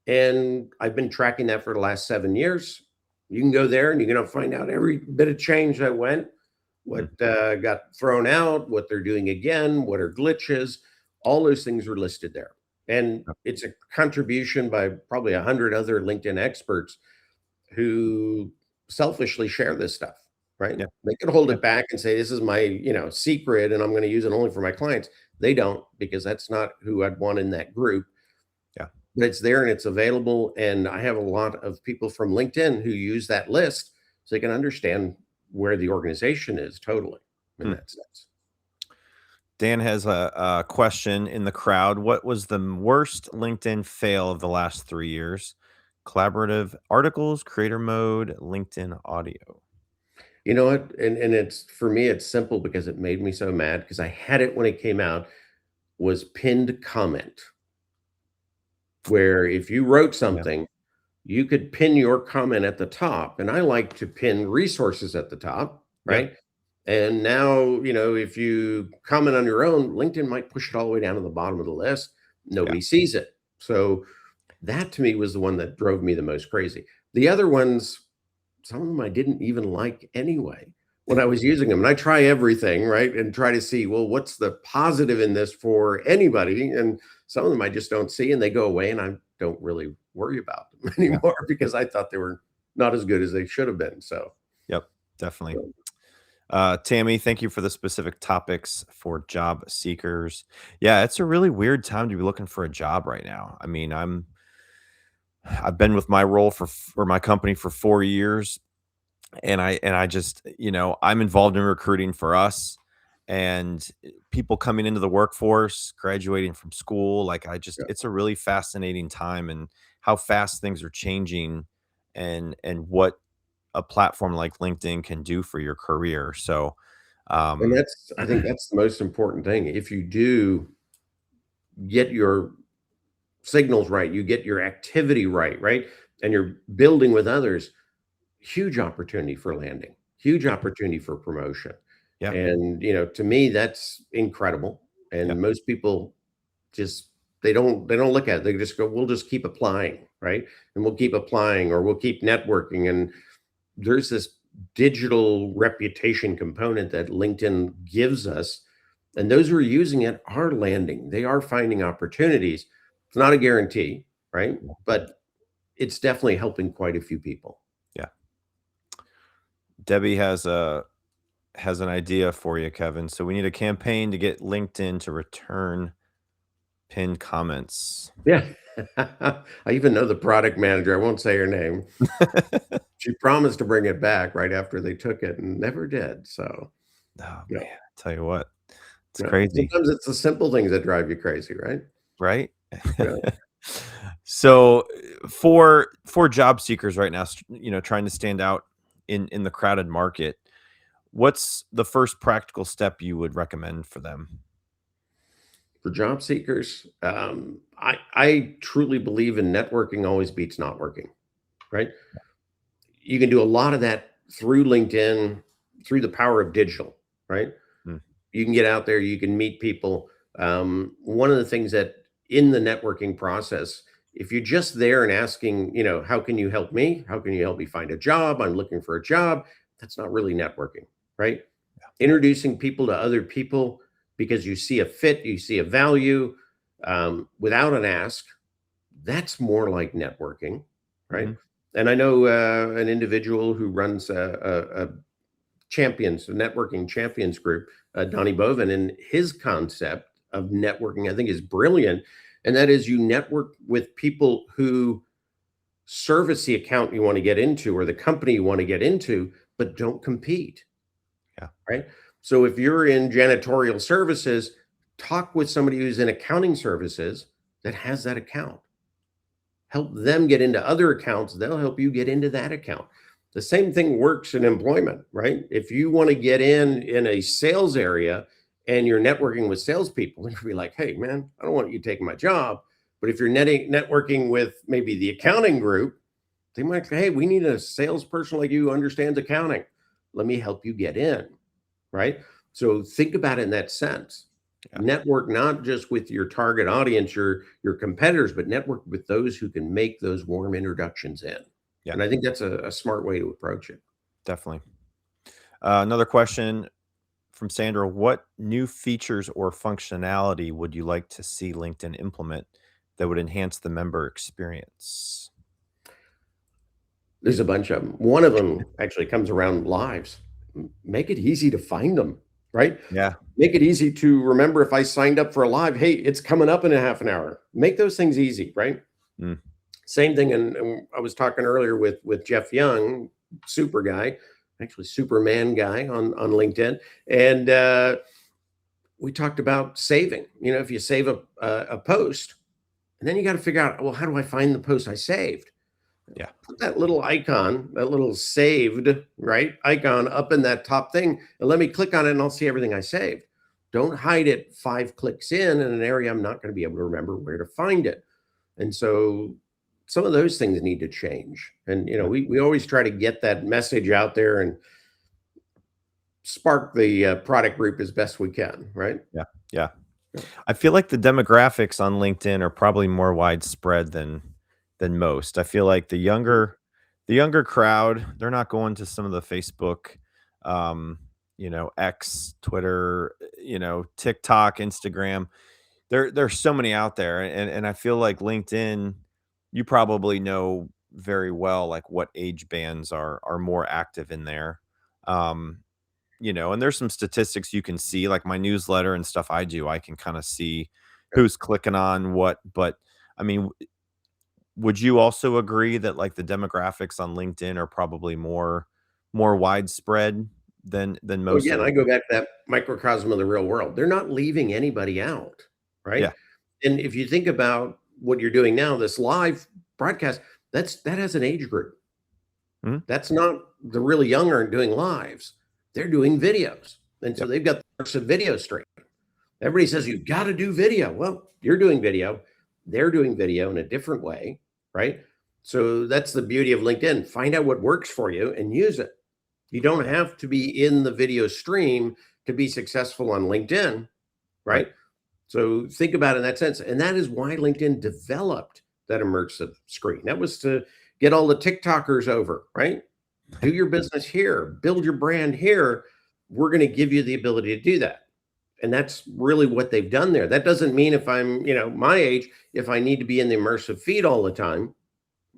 and I've been tracking that for the last 7 years. You can go there and you're going to find out every bit of change that went, Hmm. what got thrown out, what they're doing again, what are glitches. All those things are listed there. And Yep. it's a contribution by probably 100 other LinkedIn experts who selfishly share this stuff, right? Yeah. They could hold Yeah. it back and say, this is my, secret and I'm going to use it only for my clients. They don't, because that's not who I'd want in that group. Yeah. But it's there and it's available. And I have a lot of people from LinkedIn who use that list so they can understand where the organization is totally in Hmm. that sense. Dan has a question in the crowd. What was the worst LinkedIn fail of the last 3 years? Collaborative articles, creator mode, LinkedIn audio. You know what? And it's for me, it's simple because it made me so mad because I had it when it came out, was pinned comment, where if you wrote Yeah. something, you could pin your comment at the top. And I like to pin resources at the top, Yeah. right? And now, if you comment on your own, LinkedIn might push it all the way down to the bottom of the list. Yeah. Nobody sees it. So that to me was the one that drove me the most crazy. The other ones, some of them I didn't even like anyway when I was using them. And I try everything, right? And try to see, well, what's the positive in this for anybody? And some of them I just don't see and they go away and I don't really worry about them Yeah. anymore because I thought they were not as good as they should have been. So, Yep. Definitely. so, Tammy, thank you for the specific topics for job seekers. Yeah, it's a really weird time to be looking for a job right now. I mean, I've been with my role for my company for 4 years, and I just, I'm involved in recruiting for us, and people coming into the workforce, graduating from school. Like, yeah. it's a really fascinating time, and how fast things are changing, and what a platform like LinkedIn can do for your career. So, And um, I think that's the most important thing. If you do get your signals right, you get your activity right, right? And you're building with others, huge opportunity for landing, huge yeah, opportunity for promotion. yeah, And, to me, that's incredible. yeah, And most people just they don't look at it. They just go, we'll just keep applying, right? And we'll keep applying or we'll keep networking. And there's this digital reputation component that LinkedIn gives us. And those who are using it are landing. They are finding opportunities. It's not a guarantee, right? But it's definitely helping quite a few people. yeah. Debbie has an idea for you, Kevin. So we need a campaign to get LinkedIn to return pinned comments. Yeah. I even know the product manager. I won't say her name. She promised to bring it back right after they took it and never did. So, Oh yeah, man, tell you what, it's yeah. crazy, Sometimes it's the simple things that drive you crazy, right? right? Yeah. So for job seekers right now, trying to stand out in the crowded market, what's the first practical step you would recommend for them? For job seekers, I truly believe in networking always beats not working, right? You can do a lot of that through LinkedIn, through the power of digital, right? Mm, You can get out there, you can meet people. One of the things that in the networking process, if you're just there and asking, how can you help me? How can you help me find a job? I'm looking for a job. That's not really networking, right? Introducing people to other people because you see a fit, you see a value without an ask. That's more like networking, right? mhm, And I know an individual who runs a champions, a networking champions group, Donnie Bovin, and his concept of networking, I think, is brilliant. And that is you network with people who service the account you want to get into or the company you want to get into, but don't compete, yeah, right? So if you're in janitorial services, talk with somebody who's in accounting services that has that account. Help them get into other accounts, they'll help you get into that account. The same thing works in employment, right? If you want to get in a sales area and you're networking with salespeople, they're gonna be like, hey, man, I don't want you taking my job. But if you're networking with maybe the accounting group, they might say, hey, we need a salesperson like you who understands accounting. Let me help you get in, right? So think about it in that sense. yeah, Network not just with your target audience, your competitors, but network with those who can make those warm introductions in. yeah, And I think that's a smart way to approach it. definitely. Another question from Sandra: what new features or functionality would you like to see LinkedIn implement that would enhance the member experience? There's a bunch of them. One of them actually comes around lives. Make it easy to find them, right? Yeah. Make it easy to remember if I signed up for a live, hey, it's coming up in a half an hour. Make those things easy, right? Mm. Same thing. And I was talking earlier with Jeff Young, super guy, actually Superman guy on LinkedIn. And we talked about saving. If you save a post, and then you got to figure out, well, how do I find the post I saved? Yeah. Put that little icon, that little saved, right, icon up in that top thing, and let me click on it and I'll see everything I saved. Don't hide it 5 clicks in an area I'm not going to be able to remember where to find it. And so some of those things need to change. And Yeah. we always try to get that message out there and spark the product group as best we can, right? Yeah. Yeah. I feel like the demographics on LinkedIn are probably more widespread than most. I feel like the younger crowd, they're not going to some of the Facebook, X, Twitter, TikTok, Instagram. There's so many out there, and I feel like LinkedIn, you probably know very well like what age bands are more active in there. Um, and there's some statistics you can see, like my newsletter and stuff I do, I can kind of see who's clicking on what. But I mean, would you also agree that like the demographics on LinkedIn are probably more widespread than So most of again, the I go back to that microcosm of the real world. They're not leaving anybody out, right? Yeah. And if you think about what you're doing now, this live broadcast, that has an age group. Mhm. That's not the really young aren't doing lives. They're doing videos. And so Yep. they've got the video stream. Everybody says you've got to do video. Well, you're doing video. They're doing video in a different way, right? So that's the beauty of LinkedIn. Find out what works for you and use it. You don't Yeah. have to be in the video stream to be successful on LinkedIn, Right. right? So think about it in that sense. And that is why LinkedIn developed that immersive screen. That was to get all the TikTokers over, right? Do your business here, build your brand here. We're going to give you the ability to do that. And that's really what they've done there. That doesn't mean if I'm, my age, if I need to be in the immersive feed all the time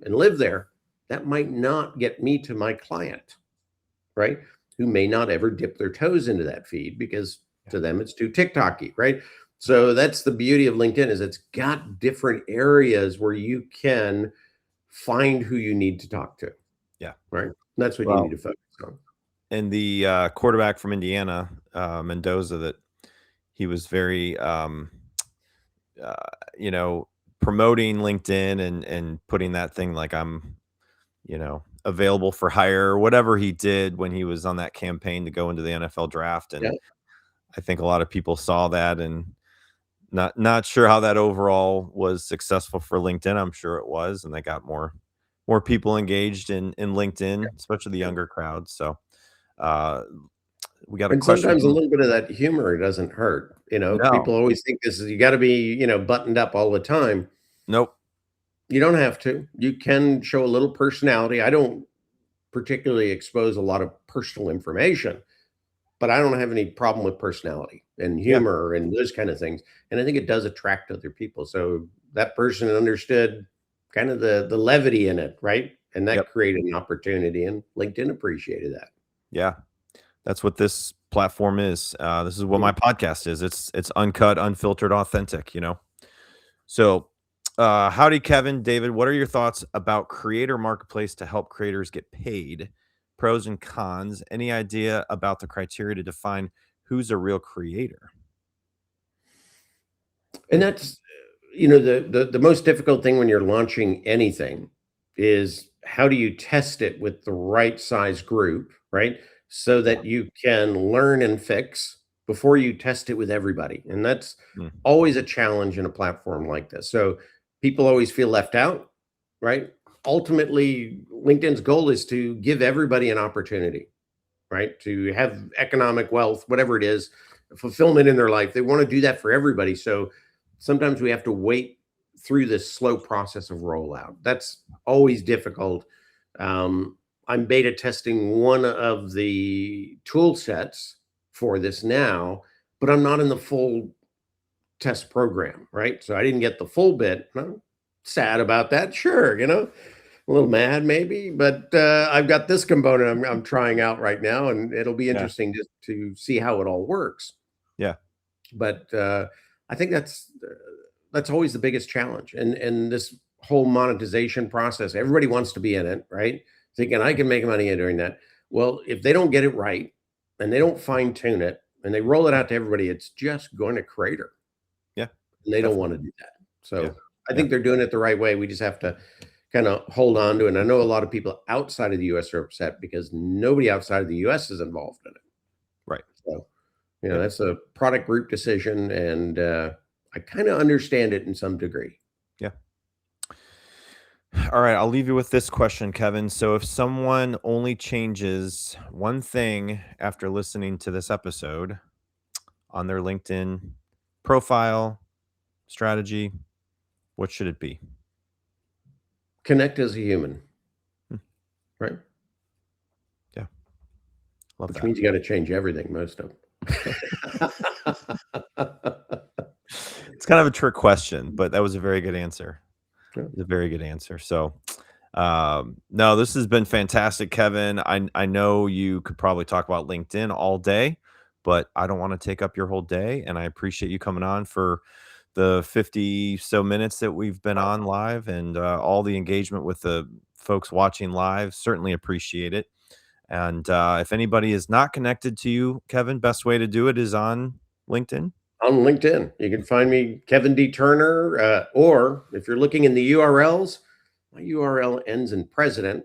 and live there, that might not get me to my client, right? Who may not ever dip their toes into that feed because Yeah. to them it's too TikToky, right? So that's the beauty of LinkedIn is it's got different areas where you can find who you need to talk to, Yeah. right? That's what you need Well, to focus on. and the quarterback from Indiana, Mendoza, that he was very uh, you know, promoting LinkedIn and putting that thing like I'm, available for hire or whatever he did when he was on that campaign to go into the NFL draft. Yeah. And I think a lot of people saw that and not sure how that overall was successful for LinkedIn. I'm sure it was, and they got more people engaged in LinkedIn, especially the Yeah. younger crowd. So uh we got a And question sometimes a from little bit of that humor doesn't hurt. no, People always think this is you got to be, buttoned up all the time. nope. You don't have to. You can show a little personality. I don't particularly expose a lot of personal information, but I don't have any problem with personality and Yeah. humor and those kind of things. And I think it does attract other people. So that person understood kind of the levity in it, right? And Yep. that created an opportunity, and LinkedIn appreciated that. Yeah. That's what this platform is. This is what Mm. my podcast is. It's uncut, unfiltered, authentic. So, howdy, Kevin, David. What are your thoughts about creator marketplace to help creators get paid? Pros and cons. Any idea about the criteria to define who's a real creator? And that's the most difficult thing when you're launching anything is how do you test it with the right size group, right? So Yeah. that you can learn and fix before you test it with everybody. And that's Mm. always a challenge in a platform like this. So people always feel left out, right? Ultimately, LinkedIn's goal is to give everybody an opportunity, right? To have economic wealth, whatever it is, fulfillment in their life. They want to do that for everybody. So sometimes we have to wait through this slow process of rollout. That's always difficult. I'm beta testing one of the tool sets for this now, but I'm not in the full test program, right? So I didn't get the full bit. I'm sad about that. Sure, a little mad maybe, but I've got this component I'm trying out right now, and it'll be Yeah. interesting just to see how it all works. Yeah. But I think that's always the biggest challenge, and this whole monetization process. Everybody wants to be in it, right? Thinking I can make money doing that. Well, if they don't get it right and they don't fine tune it and they roll it out to everybody, it's just going to crater. Yeah. And they don't Definitely. want to do that. Yeah. So I Yeah. think they're doing it the right way. We just have to kind of hold on to it. And I know a lot of people outside of the US are upset because nobody outside of the US is involved in it. Right. So, Yep. that's a product group decision. And I kind of understand it in some degree. Yeah. All right. I'll leave you with this question, Kevin. So if someone only changes one thing after listening to this episode on their LinkedIn profile, strategy, what should it be? Connect as a human, Hmm. right? Yeah. Love Which that. means you got to change everything, most of them. It's kind of a trick question, but that was a very good answer. Yeah. It's a very good answer. So, no, this has been fantastic, Kevin. I know you could probably talk about LinkedIn all day, but I don't want to take up your whole day. And I appreciate you coming on for the 50 so minutes that we've been on live, and all the engagement with the folks watching live. Certainly appreciate it. And if anybody is not connected to you, Kevin, best way to do it is on LinkedIn. On LinkedIn, you can find me, Kevin D. Turner, or if you're looking in the URLs, my URL ends in president.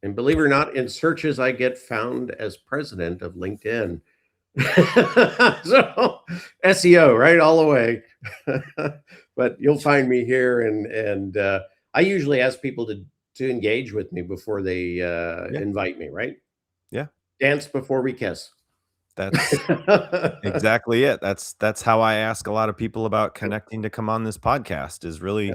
And believe it or not, in searches, I get found as president of LinkedIn. So SEO, right, all the way. But you'll find me here, and I usually ask people to engage with me before they invite me, right? Yeah. Dance before we kiss. That's exactly it. That's how I ask a lot of people about connecting to come on this podcast, is really,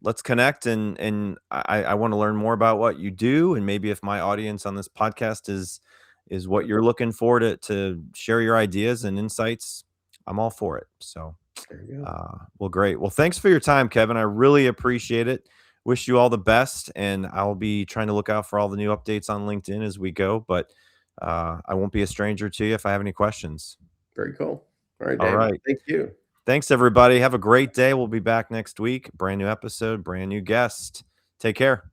let's connect, and I want to learn more about what you do, and maybe if my audience on this podcast is what you're looking for to share your ideas and insights, I'm all for it. So There you go. well, great. Well, thanks for your time, Kevin. I really appreciate it. Wish you all the best, and I'll be trying to look out for all the new updates on LinkedIn as we go, but I won't be a stranger to you if I have any questions. Very cool. All right, All David. right. Thank you. Thanks, everybody. Have a great day. We'll be back next week. Brand new episode, brand new guest. Take care.